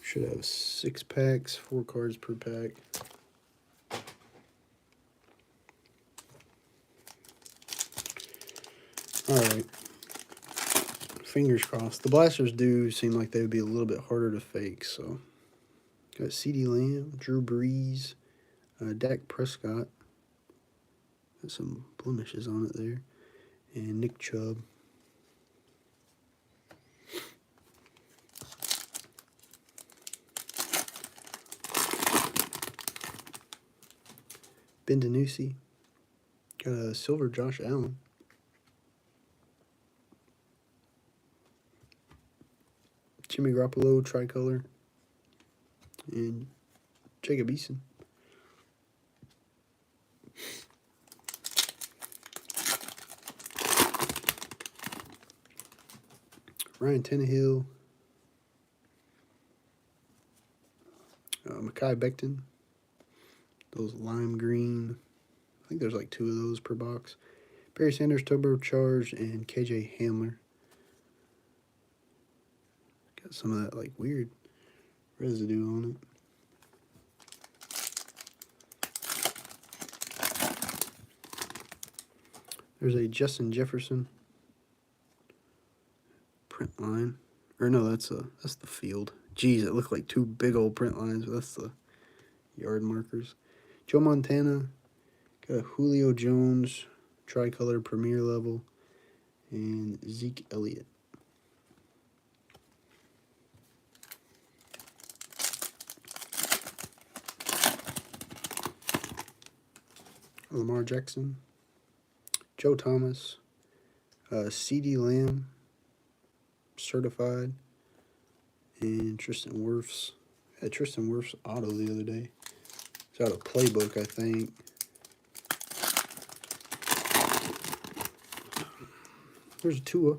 Speaker 1: Should have 6 packs, 4 cards per pack. All right. Fingers crossed. The blasters do seem like they would be a little bit harder to fake. So, got CeeDee Lamb, Drew Brees, Dak Prescott. Got some blemishes on it there, and Nick Chubb. Ben DiNucci. Got a silver Josh Allen. Jimmy Garoppolo tricolor. And Jacob Eason. Ryan Tannehill. Mekhi Becton. Those lime green. I think there's like 2 of those per box. Barry Sanders, turbocharged, and KJ Hamler. Got some of that like weird residue on it. There's a Justin Jefferson print line. Or no, that's the field. Geez, it looked like 2 big old print lines, but that's the yard markers. Joe Montana. Got a Julio Jones tricolor premier level. And Zeke Elliott. Lamar Jackson. Joe Thomas. C.D. Lamb. Certified. And Tristan Wirfs. I had Tristan Wirfs auto the other day. It's out of playbook, I think. There's a Tua.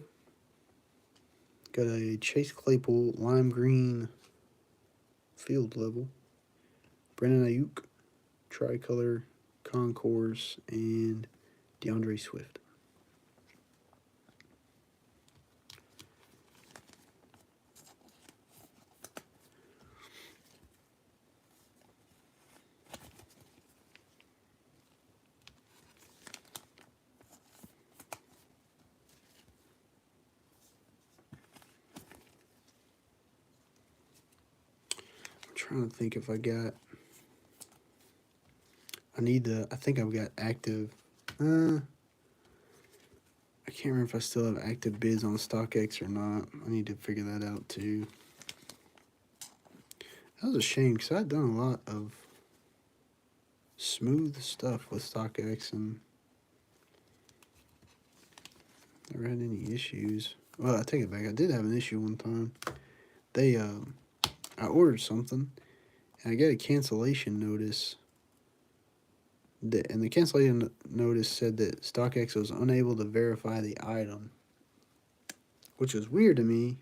Speaker 1: Got a Chase Claypool lime green field level. Brandon Ayuk, tricolor, concourse, and DeAndre Swift. Trying to think if I got. I think I've got active. I can't remember if I still have active bids on StockX or not. I need to figure that out too. That was a shame because I'd done a lot of smooth stuff with StockX and never had any issues. Well, I take it back. I did have an issue one time. I ordered something and I got a cancellation notice. And the cancellation notice said that StockX was unable to verify the item, which was weird to me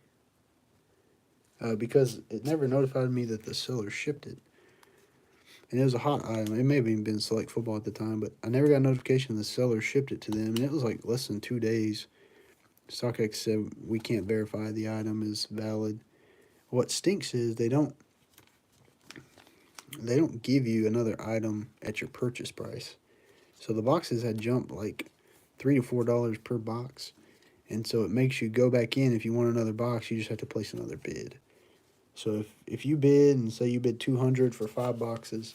Speaker 1: because it never notified me that the seller shipped it. And it was a hot item. It may have even been Select Football at the time, but I never got a notification the seller shipped it to them, and it was like less than 2 days. StockX said we can't verify the item is valid. What stinks is they don't give you another item at your purchase price. So the boxes had jumped like $3 to $4 per box. And so it makes you go back in. If you want another box, you just have to place another bid. So if you bid and say you bid $200 for 5 boxes,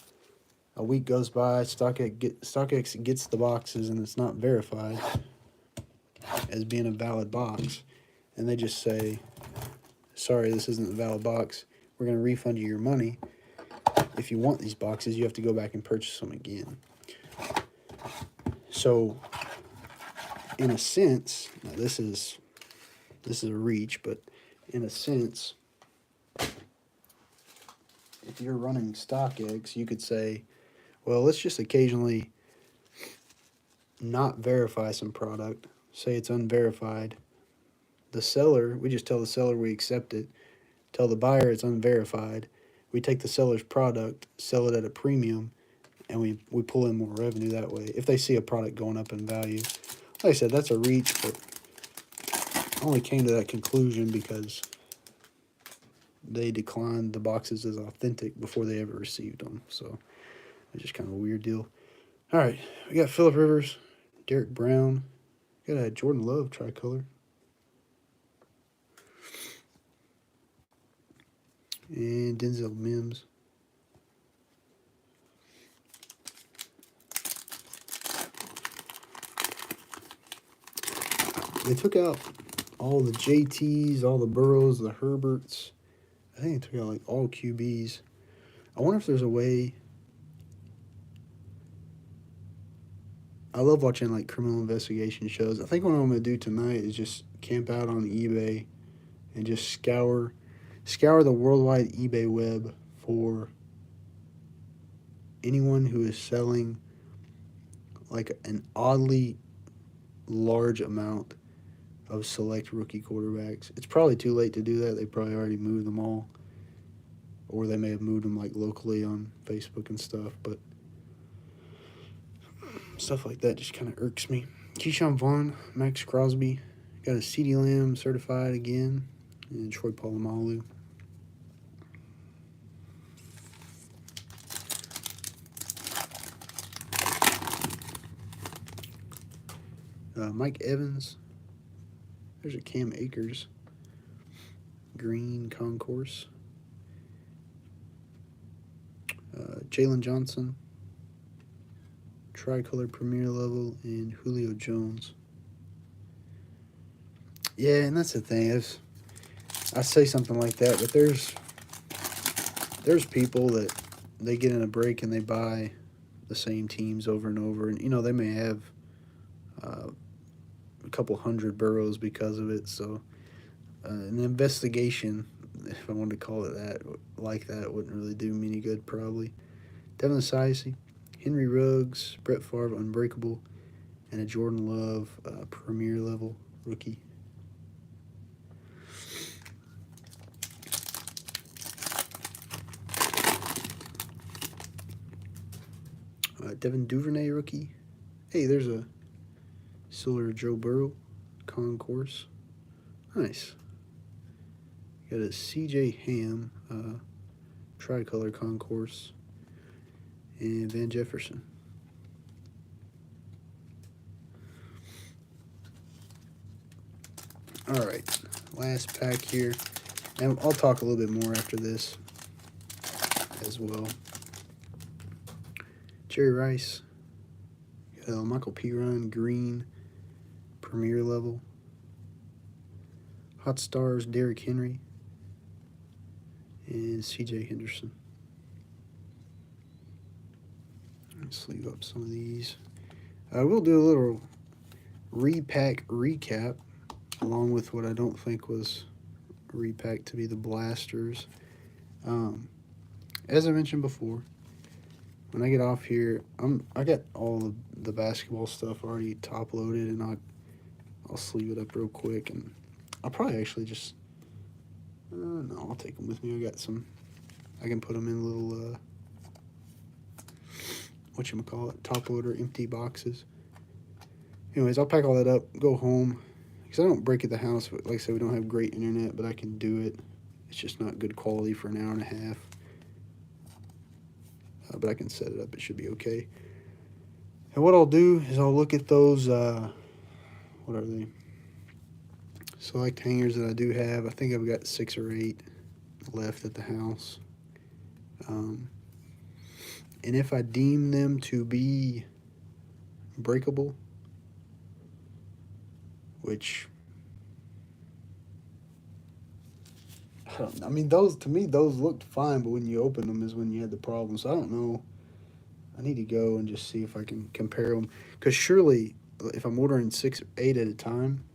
Speaker 1: a week goes by, StockX gets the boxes and it's not verified as being a valid box. And they just say, sorry, this isn't a valid box. We're going to refund you your money. If you want these boxes, you have to go back and purchase them again. So, in a sense, now this is a reach, but in a sense, if you're running StockX, you could say, well, let's just occasionally not verify some product. Say it's unverified. The seller, we just tell the seller we accept it. Tell the buyer it's unverified. We take the seller's product, sell it at a premium, and we pull in more revenue that way if they see a product going up in value. Like I said, that's a reach, but I only came to that conclusion because they declined the boxes as authentic before they ever received them. So it's just kind of a weird deal. All right, we got Phillip Rivers, Derek Brown, got a Jordan Love tricolor, and Denzel Mims. They took out all the JTs, all the Burrows, the Herberts. I think they took out like all QBs. I wonder if there's a way I love watching like criminal investigation shows. I think what I'm gonna do tonight is just camp out on eBay and just scour the worldwide eBay web for anyone who is selling like an oddly large amount of select rookie quarterbacks. It's probably too late to do that. They probably already moved them all, or they may have moved them like locally on Facebook and stuff. But stuff like that just kind of irks me. Keyshawn Vaughn, Max Crosby, got a CeeDee Lamb certified again, and Troy Polamalu. Mike Evans. There's a Cam Akers. Green Concourse. Jalen Johnson. Tricolor Premier Level. And Julio Jones. Yeah, and that's the thing. I say something like that, but there's people that they get in a break and they buy the same teams over and over. And, they may have a couple hundred burrows because of it. So an investigation, if I wanted to call it that, like that, wouldn't really do me any good probably. Devin Asiasi, Henry Ruggs, Brett Favre, Unbreakable, and a Jordan Love Premier Level rookie. Devin Duvernay rookie. Hey, there's a silver Joe Burrow Concourse. Nice. Got a CJ Ham Tricolor Concourse. And Van Jefferson. All right, last pack here. And I'll talk a little bit more after this as well. Jerry Rice. Michael Piron, Green, Premier Level. Hot Stars, Derrick Henry. And CJ Henderson. Let's leave up some of these. We'll do a little repack recap, along with what I don't think was repacked to be the blasters. As I mentioned before, when I get off here, I got all the basketball stuff already top loaded, and I'll sleeve it up real quick, and I'll probably actually just no, I'll take them with me. I got some. I can put them in little top loader empty boxes. Anyways, I'll pack all that up, go home, because I don't break at the house. Like I said, we don't have great internet, but I can do it. It's just not good quality for an hour and a half. But I can set it up. It should be okay. And what I'll do is I'll look at those, what are they? Select hangers that I do have. I think I've got 6 or 8 left at the house. And if I deem them to be breakable, which I mean, those to me, those looked fine, but when you open them is when you had the problem. So I don't know. I need to go and just see if I can compare them, because surely, if I'm ordering 6 or 8 at a time,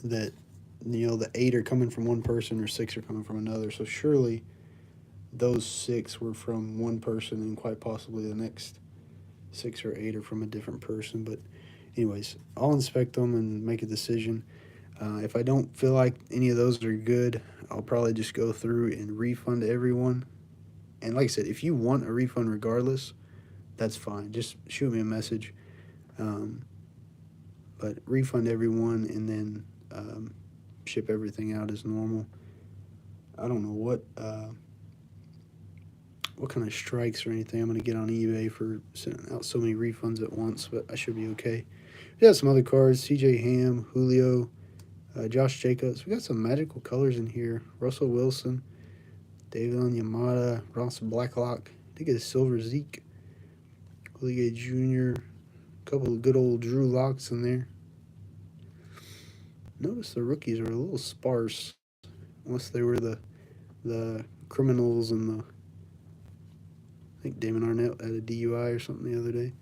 Speaker 1: that the 8 are coming from one person or 6 are coming from another. So surely, those 6 were from one person, and quite possibly the next 6 or 8 are from a different person. But anyways, I'll inspect them and make a decision. If I don't feel like any of those are good, I'll probably just go through and refund everyone. And like I said, if you want a refund regardless, that's fine. Just shoot me a message. But refund everyone and then ship everything out as normal. I don't know what kind of strikes or anything I'm going to get on eBay for sending out so many refunds at once, but I should be okay. We got some other cards: CJ Ham, Julio, Josh Jacobs. We got some magical colors in here: Russell Wilson, David Onyemata, Ross Blacklock. I think it's Silver Zeke, Willie Gay Jr. A couple of good old Drew Locks in there. Notice the rookies are a little sparse, unless they were the criminals and I think Damon Arnett had a DUI or something the other day.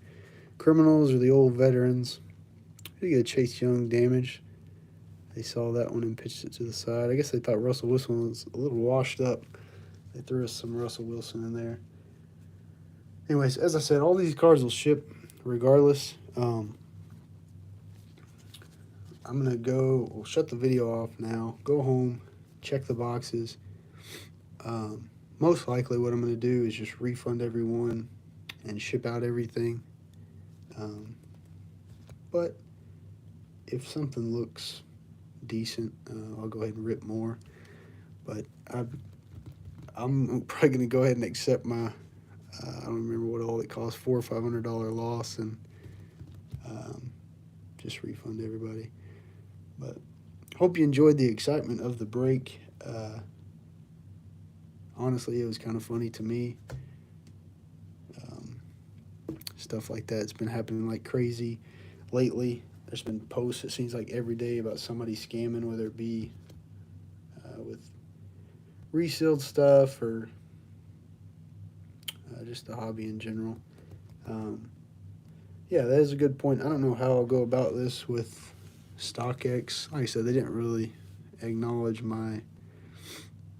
Speaker 1: Criminals are the old veterans. We get Chase Young damage. They saw that one and pitched it to the side. I guess they thought Russell Wilson was a little washed up. They threw us some Russell Wilson in there. Anyways, as I said, all these cards will ship regardless. I'm going to go, we'll shut the video off now, go home, check the boxes. Most likely what I'm going to do is just refund everyone and ship out everything. But if something looks decent, I'll go ahead and rip more. But I'm probably going to go ahead and accept my, I don't remember what all it cost, $400 or $500 loss, and just refund everybody. But hope you enjoyed the excitement of the break. Honestly, it was kind of funny to me. Stuff like that. It's been happening like crazy lately. There's been posts, it seems like every day, about somebody scamming, whether it be with resealed stuff or just the hobby in general. Yeah, that is a good point. I don't know how I'll go about this with StockX. Like I said, they didn't really acknowledge my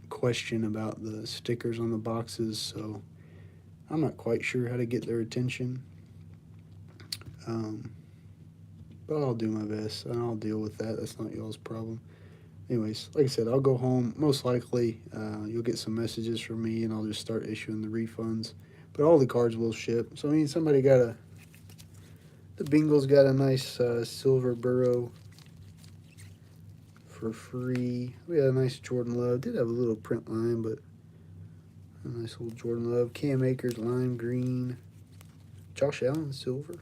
Speaker 1: question about the stickers on the boxes, so I'm not quite sure how to get their attention. But I'll do my best, and I'll deal with that. That's not y'all's problem. Anyways, like I said, I'll go home. Most likely, you'll get some messages from me, and I'll just start issuing the refunds. But all the cards will ship. So, I mean, somebody got the Bengals got a nice silver burrow for free. We had a nice Jordan Love. Did have a little print line, but a nice old Jordan Love. Cam Akers, lime green. Josh Allen, silver.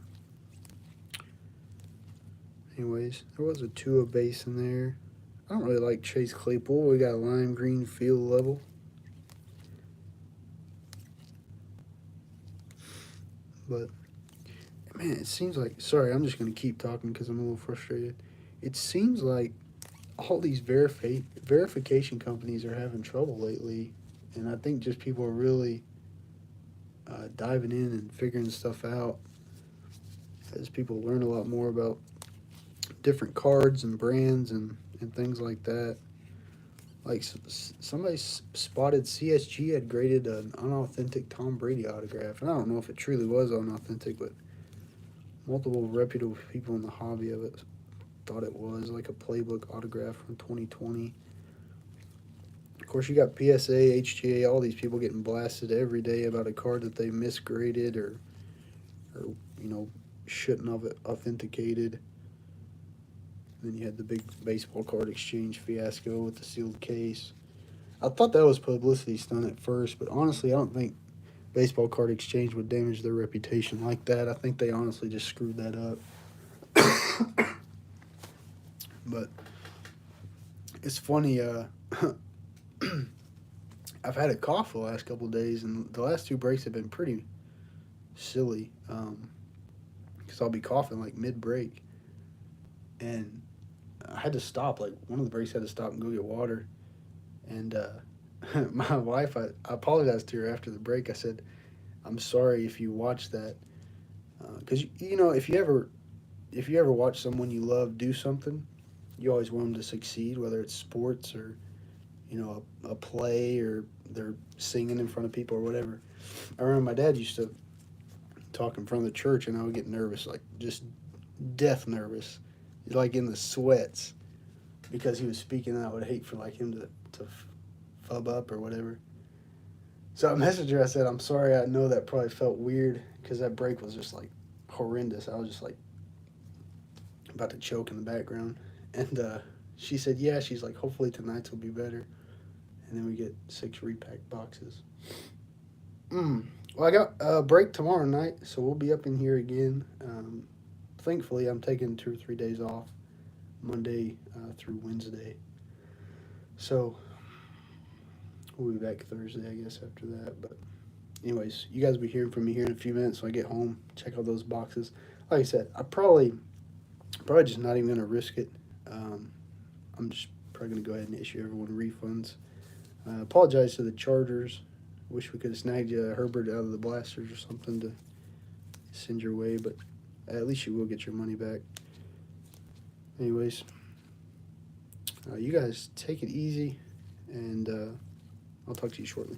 Speaker 1: Anyways, there was a Tua base in there. I don't really like Chase Claypool. We got a lime green field level. But, man, it seems like... Sorry, I'm just going to keep talking because I'm a little frustrated. It seems like all these verification companies are having trouble lately. And I think just people are really diving in and figuring stuff out as people learn a lot more about different cards and brands and things like that. Like somebody spotted CSG had graded an unauthentic Tom Brady autograph, and I don't know if it truly was unauthentic, but multiple reputable people in the hobby of it thought it was like a playbook autograph from 2020. Of course, you got PSA, HGA, all these people getting blasted every day about a card that they misgraded or shouldn't have authenticated. Then you had the big baseball card exchange fiasco with the sealed case. I thought that was publicity stunt at first, but honestly, I don't think baseball card exchange would damage their reputation like that. I think they honestly just screwed that up. But it's funny. I've had a cough the last couple of days, and the last two breaks have been pretty silly. Because I'll be coughing like mid-break, and I had to stop. Like one of the breaks, had to stop and go get water. And my wife, I apologized to her after the break. I said, "I'm sorry if you watched that, because if you ever watch someone you love do something, you always want them to succeed, whether it's sports or a play or they're singing in front of people or whatever." I remember my dad used to talk in front of the church, and I would get nervous, like just death nervous, like in the sweats, because he was speaking, and I would hate for like him to fub up or whatever. So I messaged her. I said, "I'm sorry. I know that probably felt weird because that break was just like horrendous. I was just like about to choke in the background." And she said, "Yeah." She's like, "Hopefully tonight's will be better." And then we get 6 repack boxes. Well, I got a break tomorrow night, so we'll be up in here again. Thankfully, I'm taking 2 or 3 days off, Monday through Wednesday. So we'll be back Thursday, I guess, after that. But anyways, you guys will be hearing from me here in a few minutes when I get home. Check out those boxes. Like I said, I'm probably just not even going to risk it. I'm just probably going to go ahead and issue everyone refunds. Apologize to the Chargers. Wish we could have snagged you a Herbert out of the blasters or something to send your way, but at least you will get your money back. Anyways, you guys take it easy, and I'll talk to you shortly.